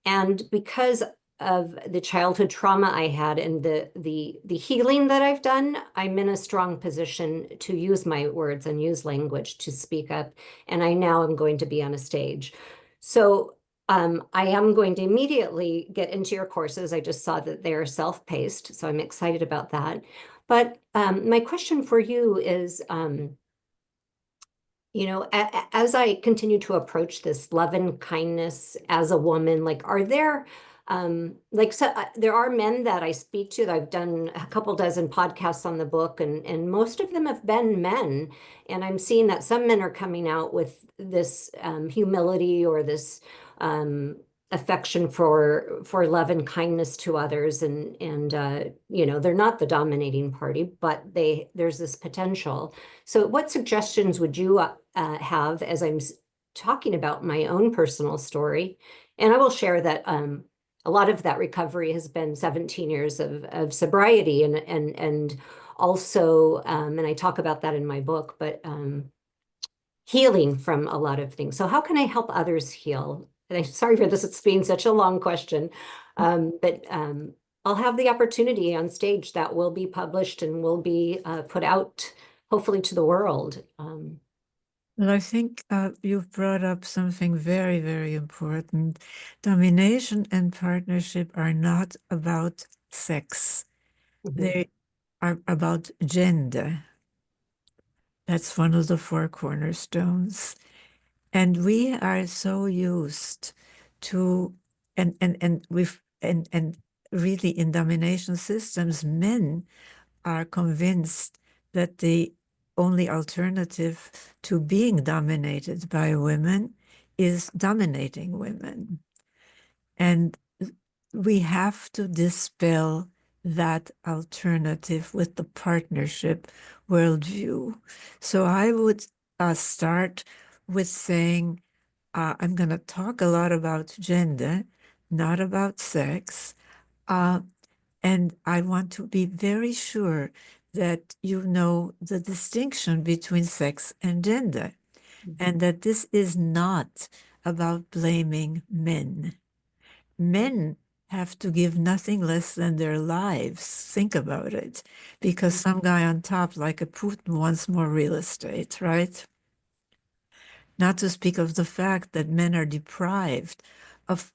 Speaker 7: And because of the childhood trauma I had and the healing that I've done, I'm in a strong position to use my words and use language to speak up. And I now am going to be on a stage. So I am going to immediately get into your courses. I just saw that they're self-paced, so I'm excited about that. But my question for you is, you know, as I continue to approach this love and kindness as a woman, like, are there there are men that I speak to that I've done a couple dozen podcasts on the book, and most of them have been men. And I'm seeing that some men are coming out with this humility or this affection for love and kindness to others. And you know, they're not the dominating party, but there's this potential. So what suggestions would you have as I'm talking about my own personal story? And I will share that a lot of that recovery has been 17 years of sobriety and also, and I talk about that in my book, but healing from a lot of things. So how can I help others heal? And I'm sorry for this, it's being such a long question, but I'll have the opportunity on stage that will be published and will be put out, hopefully, to the world.
Speaker 3: Well, I think you've brought up something very, very important. Domination and partnership are not about sex. They are about gender. That's one of the 4 cornerstones. And we are so used to, and really in domination systems, men are convinced that the only alternative to being dominated by women is dominating women. And we have to dispel that alternative with the partnership worldview. So I would start with saying, I'm going to talk a lot about gender, not about sex. And I want to be very sure that you know the distinction between sex and gender, and that this is not about blaming men. Men have to give nothing less than their lives. Think about it, because some guy on top, like a Putin, wants more real estate, right? Not to speak of the fact that men are deprived of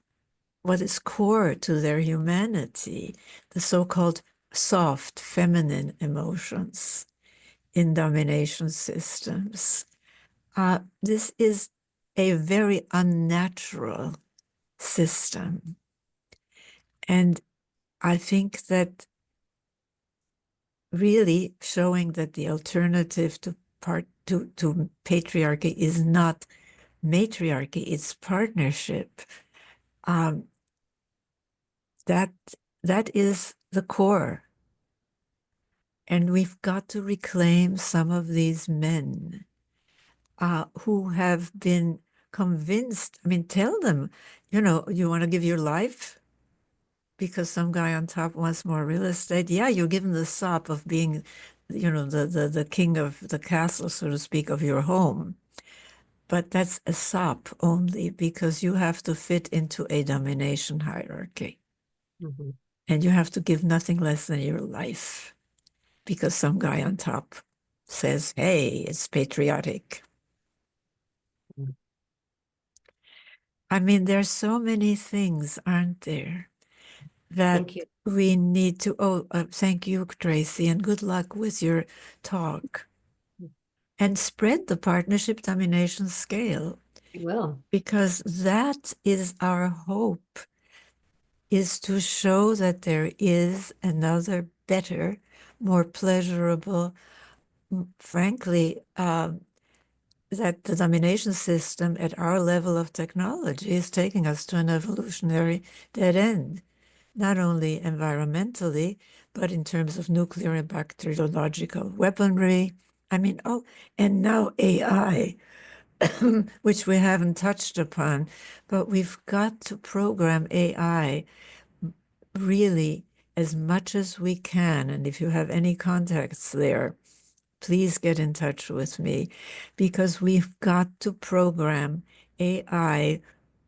Speaker 3: what is core to their humanity, the so-called soft feminine emotions in domination systems. This is a very unnatural system. And I think that really showing that the alternative to patriarchy is not matriarchy, it's partnership. That is the core. And we've got to reclaim some of these men who have been convinced. I mean, tell them, you know, you want to give your life because some guy on top wants more real estate. Yeah, you give him the sop of being, you know, the king of the castle, so to speak, of your home. But that's a sop only because you have to fit into a domination hierarchy. And you have to give nothing less than your life because some guy on top says, hey, it's patriotic. I mean, there's so many things, aren't there, that we need to, thank you, Tracy, and good luck with your talk. And spread the partnership domination scale.
Speaker 7: Will.
Speaker 3: Because that is our hope, is to show that there is another better, more pleasurable, frankly, that the domination system at our level of technology is taking us to an evolutionary dead end, not only environmentally, but in terms of nuclear and bacteriological weaponry. I mean, and now AI, which we haven't touched upon, but we've got to program AI really as much as we can. And if you have any contacts there, please get in touch with me, because we've got to program AI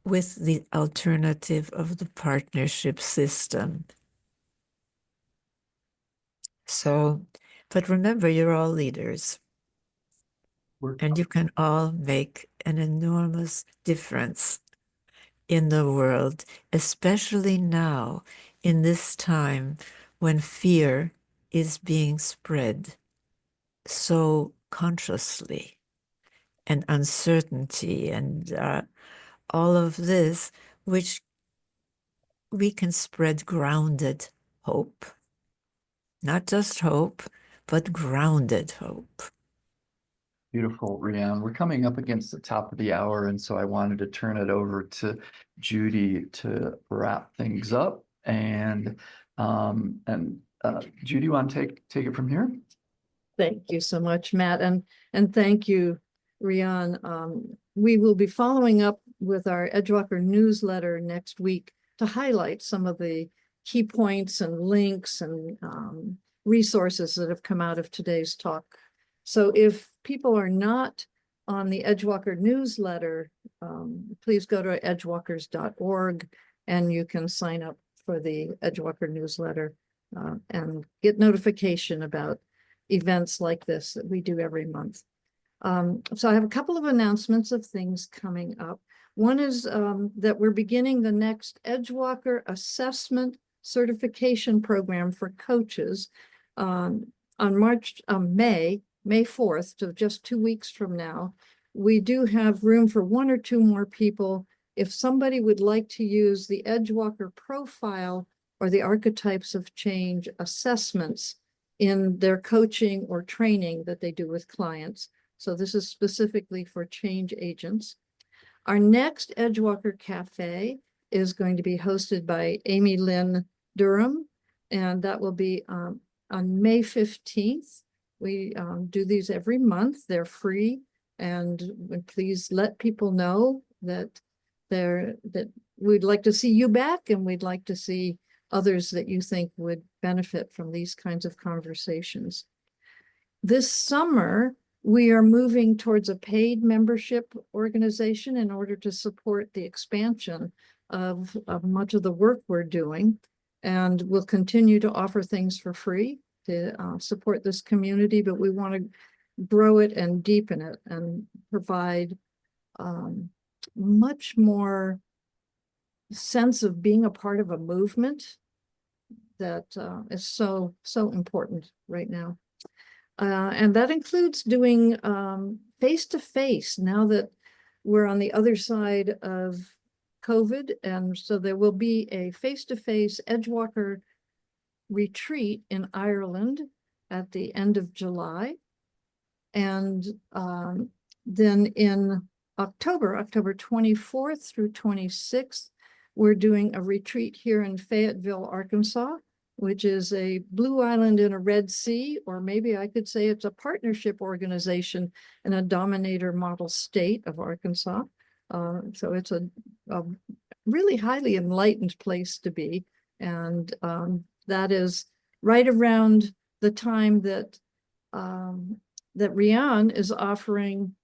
Speaker 3: with the alternative of the partnership system. So, but remember, you're all leaders. And you can all make an enormous difference in the world, especially now in this time when fear is being spread so consciously, and uncertainty and all of this, which we can spread grounded hope. Not just hope, but grounded hope.
Speaker 1: Beautiful, Riane. We're coming up against the top of the hour, and so I wanted to turn it over to Judy to wrap things up. And Judy, you want to take it from here?
Speaker 2: Thank you so much, Matt, and thank you, Riane. We will be following up with our Edgewalker newsletter next week to highlight some of the key points and links and resources that have come out of today's talk. So if people are not on the Edgewalker newsletter, please go to edgewalkers.org and you can sign up for the Edgewalker newsletter and get notification about events like this that we do every month. So I have a couple of announcements of things coming up. One is that we're beginning the next Edgewalker assessment certification program for coaches on May 4th, so just 2 weeks from now. We do have room for 1 or 2 more people. If somebody would like to use the Edgewalker profile or the archetypes of change assessments in their coaching or training that they do with clients. So this is specifically for change agents. Our next Edgewalker Café is going to be hosted by Amy Lynn Durham, and that will be on May 15th. We do these every month. They're free, and please let people know that we'd like to see you back, and we'd like to see others that you think would benefit from these kinds of conversations. This summer, we are moving towards a paid membership organization in order to support the expansion of much of the work we're doing. And we'll continue to offer things for free to support this community, but we want to grow it and deepen it and provide much more sense of being a part of a movement that is so important right now. And that includes doing face-to-face now that we're on the other side of COVID. And so there will be a face-to-face Edgewalker retreat in Ireland at the end of July. And then in October 24th through 26th, we're doing a retreat here in Fayetteville, Arkansas, which is a blue island in a Red Sea, or maybe I could say it's a partnership organization in a dominator model state of Arkansas. So it's a really highly enlightened place to be. And that is right around the time that Riane is offering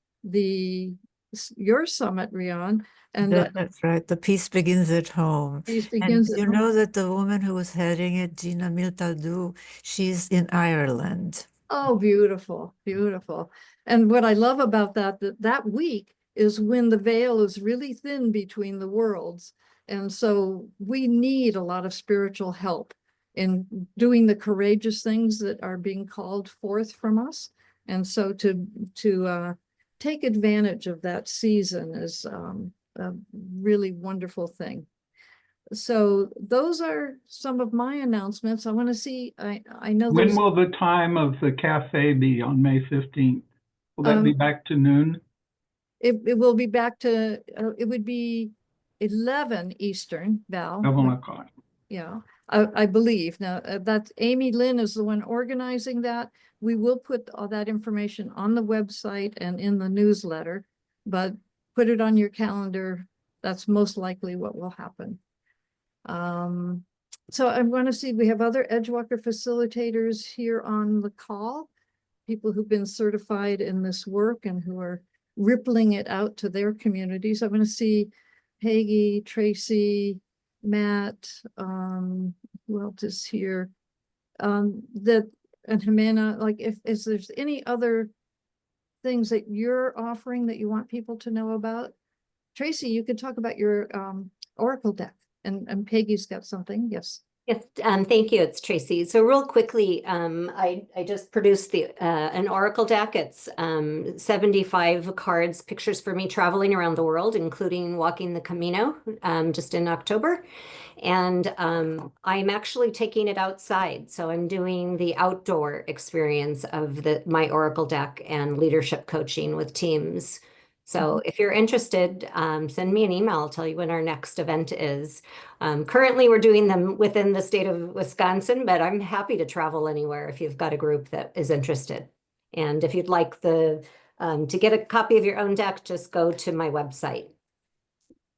Speaker 2: your summit, Riane. And
Speaker 3: That's right. The peace begins at home.
Speaker 2: Peace
Speaker 3: And
Speaker 2: begins at
Speaker 3: you
Speaker 2: home.
Speaker 3: know that the woman who was heading it, Gina Miltadu, she's in Ireland.
Speaker 2: Oh, beautiful, beautiful. And what I love about that week is when the veil is really thin between the worlds. And so we need a lot of spiritual help in doing the courageous things that are being called forth from us. And so to take advantage of that season is a really wonderful thing. So those are some of my announcements. I want to see, I know
Speaker 6: When
Speaker 2: there's,
Speaker 6: will the time of the cafe be on May 15th? Will that be back to noon?
Speaker 2: it will be back to, it would be 11 Eastern, Val.
Speaker 6: 11 o'clock.
Speaker 2: Yeah, I believe. Now, that's Amy Lynn is the one organizing that. We will put all that information on the website and in the newsletter, but put it on your calendar. That's most likely what will happen. So I want to see, we have other Edgewalker facilitators here on the call, people who've been certified in this work and who are rippling it out to their communities. I want to see Peggy, Tracy, Matt, who else is here? And Jimena, like if there's any other things that you're offering that you want people to know about. Tracy, you could talk about your Oracle deck, and Peggy's got something. Yes.
Speaker 7: Yes, thank you. It's Tracy. So real quickly, I just produced an Oracle deck. It's 75 cards, pictures for me traveling around the world, including walking the Camino just in October. And I'm actually taking it outside. So I'm doing the outdoor experience of my Oracle deck and leadership coaching with teams. So if you're interested, send me an email. I'll tell you when our next event is. Currently, we're doing them within the state of Wisconsin, but I'm happy to travel anywhere if you've got a group that is interested. And if you'd like to get a copy of your own deck, just go to my website.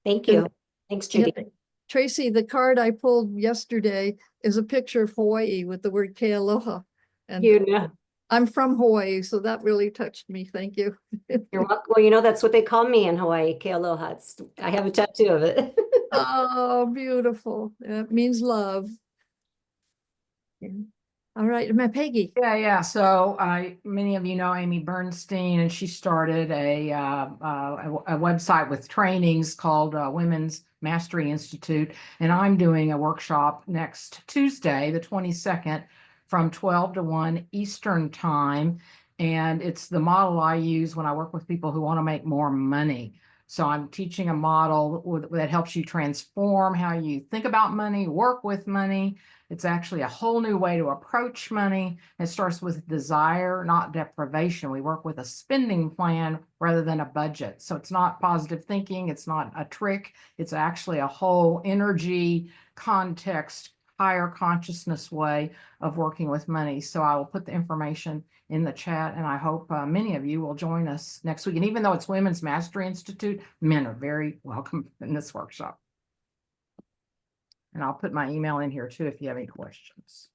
Speaker 7: Thank you. Thanks, Judy.
Speaker 2: Yeah. Tracy, the card I pulled yesterday is a picture of Hawaii with the word Ke Aloha. And
Speaker 7: You know.
Speaker 2: I'm from Hawaii, so that really touched me. Thank you.
Speaker 7: You're welcome. Well, that's what they call me in Hawaii, Ke Aloha. I have a tattoo of it.
Speaker 2: Oh, beautiful. It means love. Yeah. All right, my Peggy.
Speaker 8: Yeah. So many of you know Amy Bernstein, and she started a website with trainings called Women's Mastery Institute. And I'm doing a workshop next Tuesday, the 22nd, from 12 to 1 Eastern time. And it's the model I use when I work with people who want to make more money. So I'm teaching a model that helps you transform how you think about money, work with money. It's actually a whole new way to approach money. It starts with desire, not deprivation. We work with a spending plan rather than a budget. So it's not positive thinking. It's not a trick. It's actually a whole energy, context, higher consciousness way of working with money. So I will put the information in the chat, and I hope many of you will join us next week. And even though it's Women's Mastery Institute, men are very welcome in this workshop. And I'll put my email in here too if you have any questions.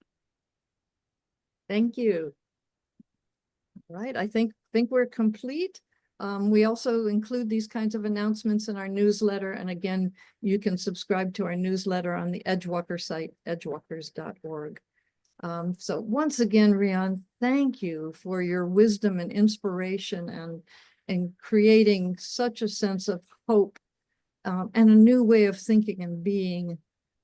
Speaker 2: Thank you. All right, I think we're complete. We also include these kinds of announcements in our newsletter. And again, you can subscribe to our newsletter on the Edgewalker site, edgewalkers.org. So once again, Riane, thank you for your wisdom and inspiration and creating such a sense of hope and a new way of thinking and being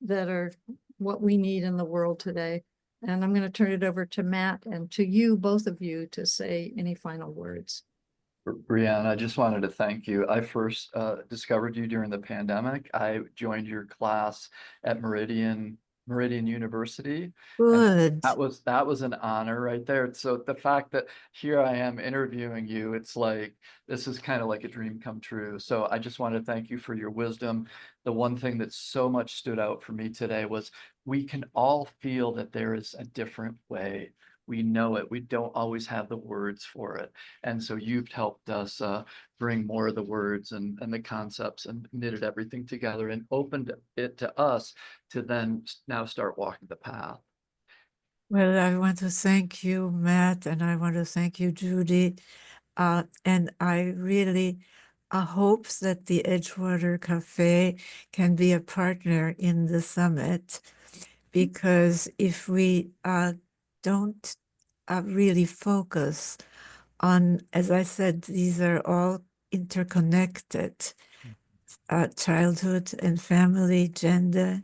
Speaker 2: that are what we need in the world today. And I'm going to turn it over to Matt and to you, both of you, to say any final words.
Speaker 1: Riane, I just wanted to thank you. I first discovered you during the pandemic. I joined your class at Meridian University.
Speaker 3: Good.
Speaker 1: That was an honor right there. So the fact that here I am interviewing you, it's like, this is kind of like a dream come true. So I just want to thank you for your wisdom. The one thing that so much stood out for me today was we can all feel that there is a different way. We know it. We don't always have the words for it. And so you've helped us bring more of the words and the concepts and knitted everything together and opened it to us to then now start walking the path.
Speaker 3: Well, I want to thank you, Matt, and I want to thank you, Judy. And I really hope that the Edgewater Café can be a partner in the summit, because if we don't really focus on, as I said, these are all interconnected, childhood and family, gender,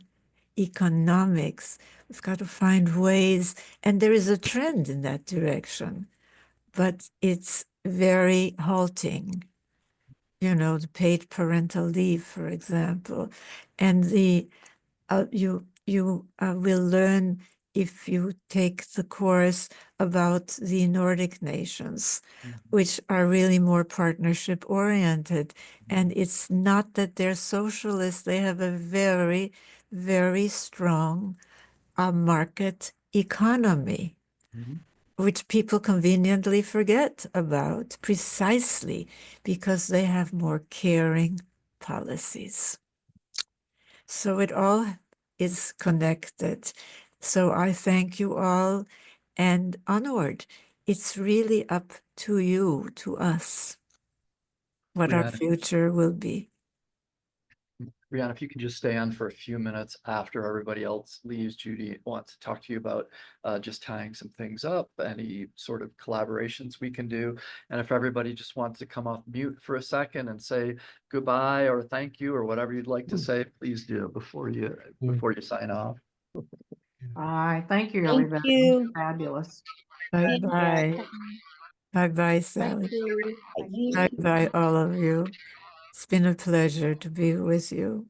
Speaker 3: economics. We've got to find ways, and there is a trend in that direction, but it's very halting. You know, the paid parental leave, for example, and the you will learn if you take the course about the Nordic nations, which are really more partnership oriented. And it's not that they're socialists, they have a very, very strong market economy, which people conveniently forget about precisely because they have more caring policies. So it all is connected. So I thank you all, and onward. It's really up to you, to us, what our future will be.
Speaker 1: Riane, if you can just stay on for a few minutes after everybody else leaves. Judy wants to talk to you about just tying some things up, any sort of collaborations we can do. And if everybody just wants to come off mute for a second and say goodbye or thank you or whatever you'd like to say, please do before you sign off.
Speaker 8: Bye. Thank you,
Speaker 4: Thank
Speaker 8: everybody.
Speaker 4: you.
Speaker 8: Fabulous.
Speaker 3: Bye-bye. Bye-bye, Sally. Bye-bye, all of you. It's been a pleasure to be with you.